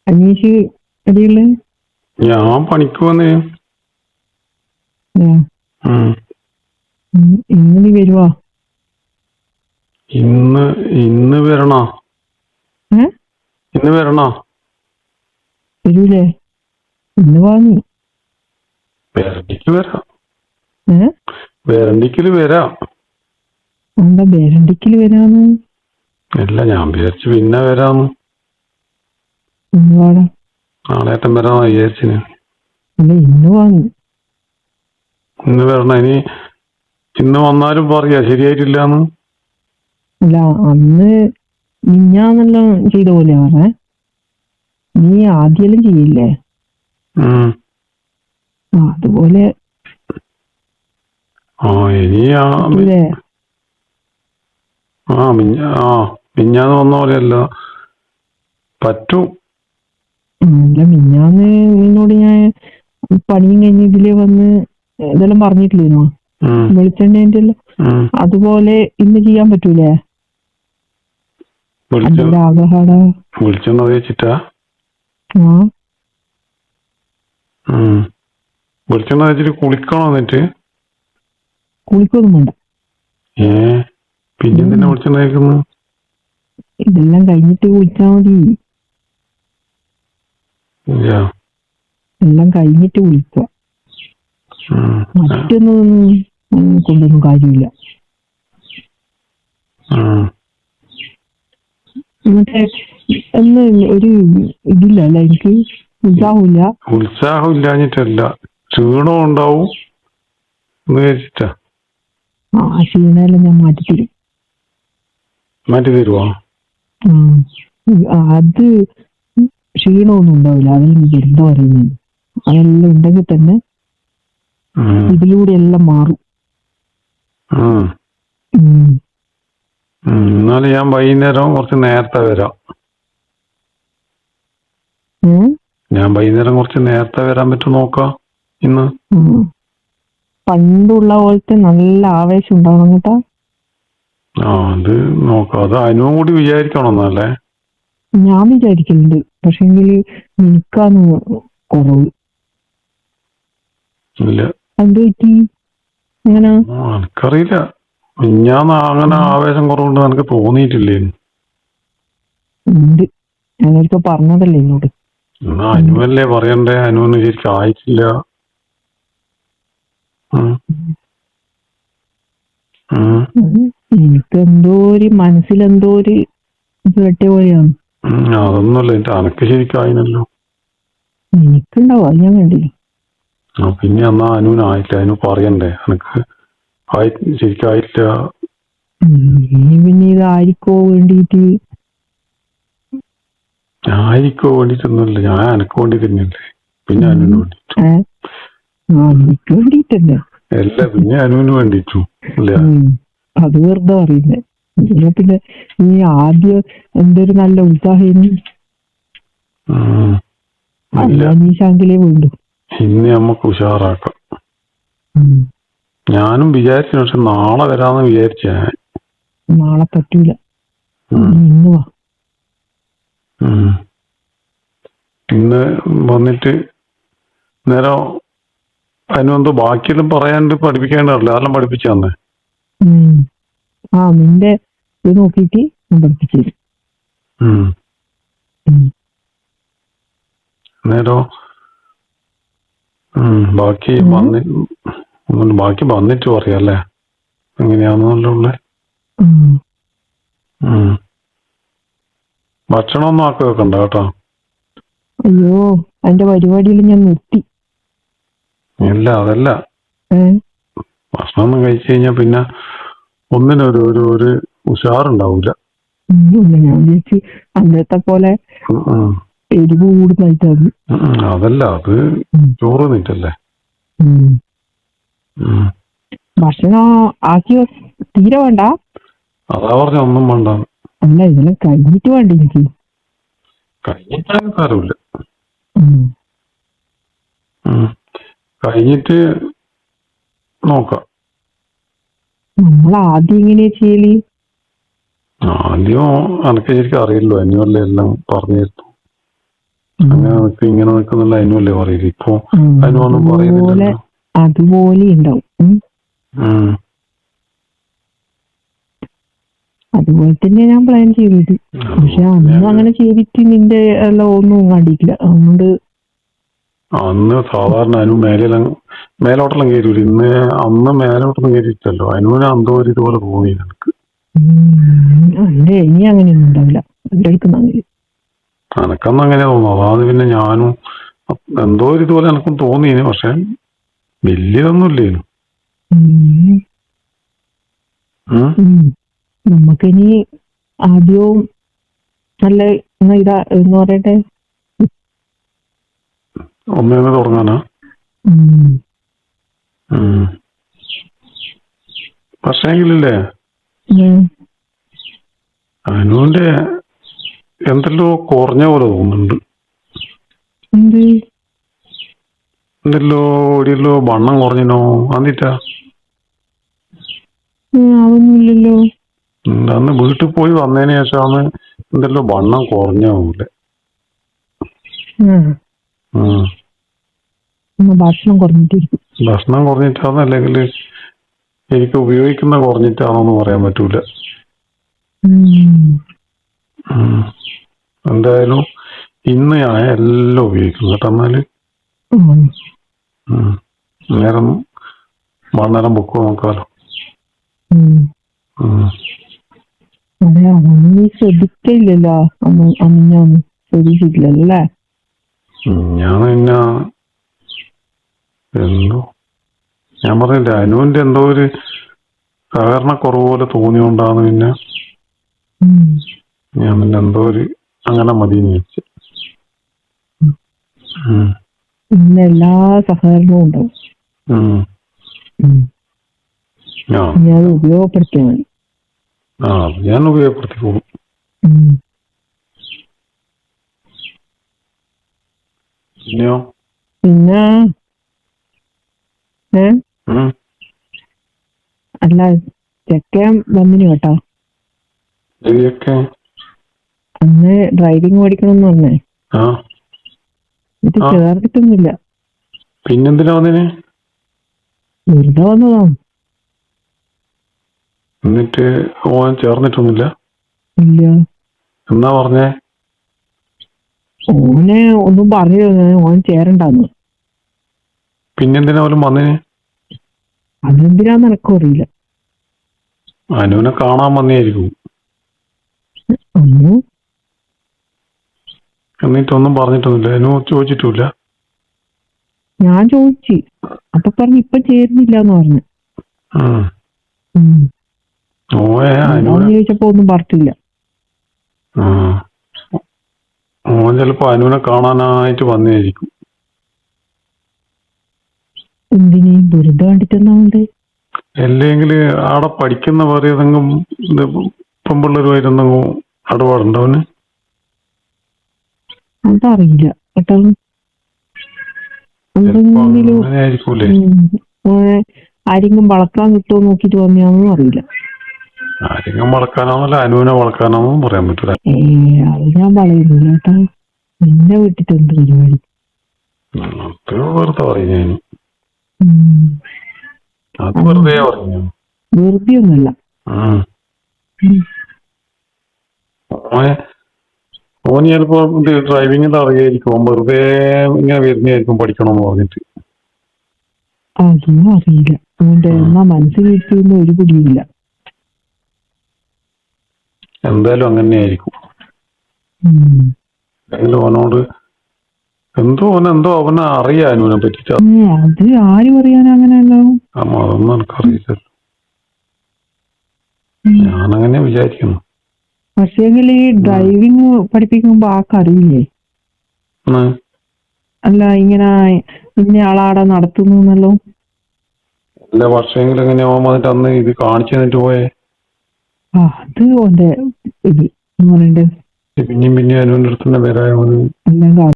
അനീഷ് എവിടെയുള്ള? ഞാൻ പണിക്ക് വന്നേ. ഇന്ന് നീ വരുവാ? ഇന്ന് വരണോ? ഇന്ന് വരണോ? വരൂലേ? ഇന്ന് വാങ്ങി വേരണ്ടിക്ക് വരാം. വേരണ്ടിക്കല് വരാം. എന്താ വേരണ്ടിക്കല് വരാന്ന്? അല്ല, ഞാൻ വിചാരിച്ചു പിന്നെ വരാന്ന്. നാളേറ്റം വരാന്ന് വിചാരിച്ചിന്. അല്ല, ഇന്ന് വാങ്ങി. ഇന്ന് വരണം. ഇന്ന് വന്നാലും പറയാ ശരിയായിട്ടില്ലാന്ന്. അല്ല, അന്ന് മിഞ്ഞാന്നെല്ലാം ചെയ്ത പോലെ പറഞ്ഞേ. നീ ആദ്യെല്ലാം ചെയ്യില്ലേ? അതുപോലെ മിഞ്ഞാന്ന് വന്ന പോലെയല്ല, പറ്റും. അല്ല, മിഞ്ഞാന്ന് നിന്നോട് ഞാൻ പണിയും കഴിഞ്ഞ് ഇതില് വന്ന് ഇതെല്ലാം പറഞ്ഞിട്ടില്ലേനോ, വെളിച്ചെണ്ണേന്റെ എല്ലാം. അതുപോലെ ഇന്ന് ചെയ്യാൻ പറ്റൂലേ? വെളിച്ചെണ്ണ തേച്ചിട്ടാ? വെളിച്ചെണ്ണ തേച്ചിട്ട് കുളിക്കണോ? എന്നിട്ട് കുളിക്കൊന്നും വേണ്ട. പിന്നെ എന്തിനാ വെളിച്ചെണ്ണ തേക്കുന്നു? ഇതെല്ലാം കഴിഞ്ഞിട്ട് കുളിച്ചാ മതി. എല്ലാം കഴിഞ്ഞിട്ട് കുളിക്കുക. മറ്റൊന്നും കൊണ്ടൊന്നും കാര്യമില്ല. മറ്റേ എന്ന് ഒരു ഇതില്ല അല്ല, എനിക്ക് ഉത്സാഹമില്ലാഞ്ഞിട്ടല്ല, ക്ഷീണവും ഉണ്ടാവും. ആ ക്ഷീണമെല്ലാം ഞാൻ മാറ്റിത്തരും. മാറ്റി തരുവോ? അത് ക്ഷീണമൊന്നും ഉണ്ടാവില്ല. അതെല്ലാം എന്താ പറയുന്നത്, അതെല്ലാം ഉണ്ടെങ്കിൽ തന്നെ ഇതിലൂടെ എല്ലാം മാറും. എന്നാലും ഞാൻ വൈകുന്നേരം കുറച്ച് നേരത്തെ വരാം. ഞാൻ വൈകുന്നേരം കുറച്ച് നേരത്തെ വരാൻ പറ്റും നോക്കാം. ഇന്ന് പണ്ടുള്ള പോലത്തെ നല്ല ആവേശം ഉണ്ടാവണം കേട്ടാ. അത് നോക്കാം. അത് അനുവും കൂടി വിചാരിക്കണമെന്നല്ലേ? ഞാൻ വിചാരിക്കുന്നുണ്ട്, പക്ഷെങ്കില് നിൽക്കാന്ന് കുറവ്. എന്ത് പറ്റി? എനിക്കറിയില്ല. ഞാൻ അങ്ങനെ ആവേശം കുറവുണ്ട് എനിക്ക് തോന്നിയിട്ടില്ലേ. ഉണ്ട്, ഞാനൊരിക്കൽ പറഞ്ഞതല്ലേ എന്നോട്. അനുവല്ലേ പറയണ്ടേ? അനുവിന് ശരിക്കും ആയിട്ടില്ല. എനിക്ക് എന്തോ ഒരു മനസ്സിലെന്തോ ഒരു കേട്ട പോലെയാണ്. അതൊന്നുമല്ല, എനക്ക് ശരിക്കും ആയിനല്ലോ. എനിക്കുണ്ടാവും, അത് ഞാൻ കണ്ടില്ല. പിന്നെ എന്നാ അനുവിന് ആയിട്ടില്ല, അനു പറയണ്ടേ എനക്ക് ശരിക്കും ആയിട്ടില്ല. പിന്നെ ഇതായിരിക്കോ വേണ്ടിട്ട്? വേണ്ടിട്ടൊന്നുമില്ല, ഞാൻ എനക്ക് വേണ്ടി തന്നെയല്ലേ. പിന്നെ അനുവിന് വേണ്ടിട്ടല്ലേ? അല്ല, പിന്നെ അനുവിന് വേണ്ടിട്ടു അല്ലേ? അത് വെറുതെ പറയുന്നേ. പിന്നെ ഈ ആദ്യം എന്തൊരു നല്ല ഉത്സാഹം. നീശാങ്കിലേ വേണ്ടു. ഇന്ന് നമ്മക്ക് ഉഷാറാക്കാം. ഞാനും വിചാരിച്ചു, പക്ഷെ നാളെ വരാന്ന് വിചാരിച്ച. നാളെ പറ്റൂല, ഇന്ന് വാ. ഇന്ന് വന്നിട്ട് നേരം അതിനെന്തോ ബാക്കിയെല്ലാം പറയാണ്ട് പഠിപ്പിക്കേണ്ടല്ലോ. അതെല്ലാം പഠിപ്പിച്ചു തന്നെ. നിന്റെ ഇത് നോക്കിട്ട് പഠിപ്പിച്ചു. നേരോ ബാക്കി വന്നിട്ട് പറയാല്ലേ എങ്ങനെയാന്നല്ലോ ഉള്ളേ. ഭക്ഷണമൊന്നും ആക്കി വെക്കണ്ട കേട്ടോ. അയ്യോ, അതിന്റെ പരിപാടിയിൽ ഞാൻ നിർത്തി. ഇല്ല, അതല്ല, ഭക്ഷണം ഒന്നും കഴിച്ചു കഴിഞ്ഞാ പിന്നെ ഒന്നിനൊരു ഒരു ഉഷാറുണ്ടാവൂല. ഞാൻ വിചാരിച്ചു അന്നത്തെ പോലെ എരിവ് കൂടുതലായിട്ടാണ്. അതല്ല, അത് ചോറ് നീറ്റല്ലേ. ഭക്ഷണം ആക്കി തീരെ വേണ്ട. അതാ പറഞ്ഞ ഒന്നും വേണ്ട. അല്ല, ഇതെല്ലാം കഴിഞ്ഞിട്ട് വേണ്ട എനിക്ക്. കഴിഞ്ഞിട്ടാലും സാരമില്ല. കഴിഞ്ഞിട്ട് നോക്കാം. നമ്മൾ ആദ്യം എങ്ങനെയാ ചെയ്യല്? ആദ്യം എനക്ക് ശരിക്കും അറിയില്ലോ. അന്വേഷണം എല്ലാം പറഞ്ഞു തരുന്നു. അങ്ങനെ നിൽക്കും ഇങ്ങനെ നിൽക്കുന്നുള്ള അതിനുമല്ലേ പറയില്ല. ഇപ്പൊ അതിനൊന്നും പറയുന്നില്ലല്ലോ. അതുപോലെ ഉണ്ടാവും. അതുപോലെ തന്നെ ഞാൻ പ്ലാൻ ചെയ്തത്. പക്ഷെ അന്ന് അങ്ങനെ ചെയ്തിട്ട് നിന്റെ എല്ലാം ഒന്നും കണ്ടിട്ടില്ല. അതുകൊണ്ട് അന്ന് സാധാരണ അതിന് മേലോട്ടെല്ലാം കയറൂല. അന്ന് മേലോട്ടൊന്നും കയറിയിട്ടല്ലോ. അതിനൂടെ എന്തോ ഒരു ഇതുപോലെ തോന്നി എനിക്ക്. അല്ലേ ഇനി അങ്ങനെയൊന്നും ഉണ്ടാവില്ല. എന്റെ അടുത്ത് എനക്കന്ന് അങ്ങനെ തോന്നുന്നു. അതാണ് പിന്നെ ഞാനും എന്തോ ഒരു ഇതുപോലെ എനക്കും തോന്നിന്. പക്ഷെ വലിയതൊന്നും ഇല്ലേനു. നമുക്കിനി ആദ്യവും നല്ല ഇതാ എന്ന് പറയട്ടെ, ഒന്നേന്ന് തുടങ്ങാനാ. പക്ഷേങ്കിലേ അനുവിന്റെ എന്തെല്ലോ കുറഞ്ഞ പോലെ തോന്നുന്നുണ്ട്. എന്തെല്ലോ ഒടിയല്ലോ വണ്ണം കുറഞ്ഞനോ എന്നിട്ടാ? അതൊന്നുമില്ലല്ലോ. അന്ന് വീട്ടിൽ പോയി വന്നതിന് ശേഷമാണ് എന്തെല്ലോ വണ്ണം കുറഞ്ഞ ഭക്ഷണം കുറഞ്ഞിട്ടിരിക്കും. ഭക്ഷണം കുറഞ്ഞിട്ടാണോ അല്ലെങ്കിൽ എനിക്ക് ഉപയോഗിക്കുന്ന കുറഞ്ഞിട്ടാണോന്ന് പറയാൻ പറ്റൂല. എന്തായാലും ഇന്ന് ഞാൻ എല്ലാം ഉപയോഗിക്കുന്നു കേട്ടോ. എന്നാല് നേരം വണ്ണേരം ബുക്ക് നോക്കാലോ. അതെ, അതൊന്നും ശ്രദ്ധിക്കില്ലല്ലോ. അന്ന് ഞാൻ ശ്രദ്ധിച്ചിട്ടില്ലല്ലേ. ഞാൻ പിന്നെ എന്തോ ഞാൻ പറഞ്ഞില്ല, അനുവിന്റെ എന്തോ ഒരു സഹകരണക്കുറവ് പോലെ തോന്നിയോണ്ടാണ് പിന്നെ ഞാൻ പിന്നെ എന്തോ ഒരു അങ്ങനെ മതിയെന്ന് വെച്ചു. ഇന്ന് എല്ലാ സഹകരണവും ഉണ്ടാവും. ഞാൻ ഉപയോഗപ്പെടുത്തിയാൽ മതി. ഞാൻ ഉപയോഗപ്പെടുത്തിക്കോളും. പിന്നെയോ? പിന്നെ അല്ല, ചെക്കൻ വന്നിന് കേട്ടോ. അന്ന് ഡ്രൈവിംഗ് പഠിക്കണം പറഞ്ഞേ. ഇത് ചേർത്തിട്ടൊന്നുമില്ല. പിന്നെന്തിനാ വന്നിന്? വെറുതെ വന്നതാ. എന്നിട്ട് ഓൻ ചേർന്നിട്ടൊന്നുമില്ല? ഇല്ല. എന്നാ പറഞ്ഞേ? ഓനെ ഒന്നും പറഞ്ഞു ഓൻ ചേരണ്ടാന്ന്. പിന്നെന്തിനാ പോലും വന്നിന്? അതെന്തിനാന്ന് എനക്കും അറിയില്ല. അനുവിനെ കാണാൻ വന്നേരിക്കും. എന്നിട്ടൊന്നും പറഞ്ഞിട്ടൊന്നുമില്ല? അനു ചോദിച്ചിട്ടില്ല? ഞാൻ ചോദിച്ചു. അപ്പൊ പറഞ്ഞു ഇപ്പൊ ചേരുന്നില്ലാന്ന് പറഞ്ഞു. ചോദിച്ചപ്പോ ഒന്നും പറഞ്ഞില്ല. ഓൻ ചിലപ്പോ അനുവിനെ കാണാനായിട്ട് വന്നേരിക്കും. എന്തിനീ വെറുതെ കണ്ടിട്ടെന്നാ വേണ്ടേ? അല്ലെങ്കിൽ അവിടെ പഠിക്കുന്ന വേറെ ഏതെങ്കിലും പെമ്പിള്ളേരുമായിട്ടെന്തെങ്കിലും ഇടപാടുണ്ടവന്? അതറിയില്ല കേട്ടോ. ആരെങ്കിലും വളക്കാൻ കിട്ടുമോ നോക്കിട്ട് വന്നാന്നും അറിയില്ല. ആരെങ്കിലും വളക്കാനാന്നല്ല അനുവിനെ വളക്കാനാന്നും പറയാൻ പറ്റില്ല. അത് ഞാൻ പറയുന്നില്ല കേട്ടോ. നിന്നെ വിട്ടിട്ട് എന്ത് പരിപാടി? വെറുതെ പറഞ്ഞു. അത് വെറുതെ പറഞ്ഞു. വെറുതെ ഒന്നല്ല. ഓന് ചിലപ്പോ ഡ്രൈവിംഗ് അറിയായിരിക്കും. വെറുതെ ഇങ്ങനെ വരുന്നതായിരിക്കും പഠിക്കണമെന്ന് പറഞ്ഞിട്ട്. അതൊന്നും അറിയില്ല. അതുകൊണ്ട് എന്നാ മനസ്സിലിരിക്കുന്ന ഒരു പിടിയില്ല. എന്തായാലും അങ്ങനെ ആയിരിക്കും. ഓനോട് എന്തോ അവനെ അറിയാം അനുവിനെ പറ്റിട്ട്. അത് ആരും അറിയാനോ അങ്ങനെയല്ലോ. അതൊന്നും എനിക്കറിയില്ല. ഞാനങ്ങനെ വിചാരിക്കുന്നു. പക്ഷേങ്കിൽ ഈ ഡ്രൈവിംഗ് പഠിപ്പിക്കുമ്പോ ആൾക്കറിയില്ലേ? അല്ല, ഇങ്ങനെ ഇന്ന ആളാടെ നടത്തുന്നല്ലോ. എല്ലാ വർഷമെങ്കിലും എങ്ങനെ വന്നിട്ട് അന്ന് ഇത് കാണിച്ചു തന്നിട്ട് പോയേ? അത് ഓന്റെ ഇത് പിന്നെയും അനുവിന്റെ അടുത്ത് തന്നെ വരാൻ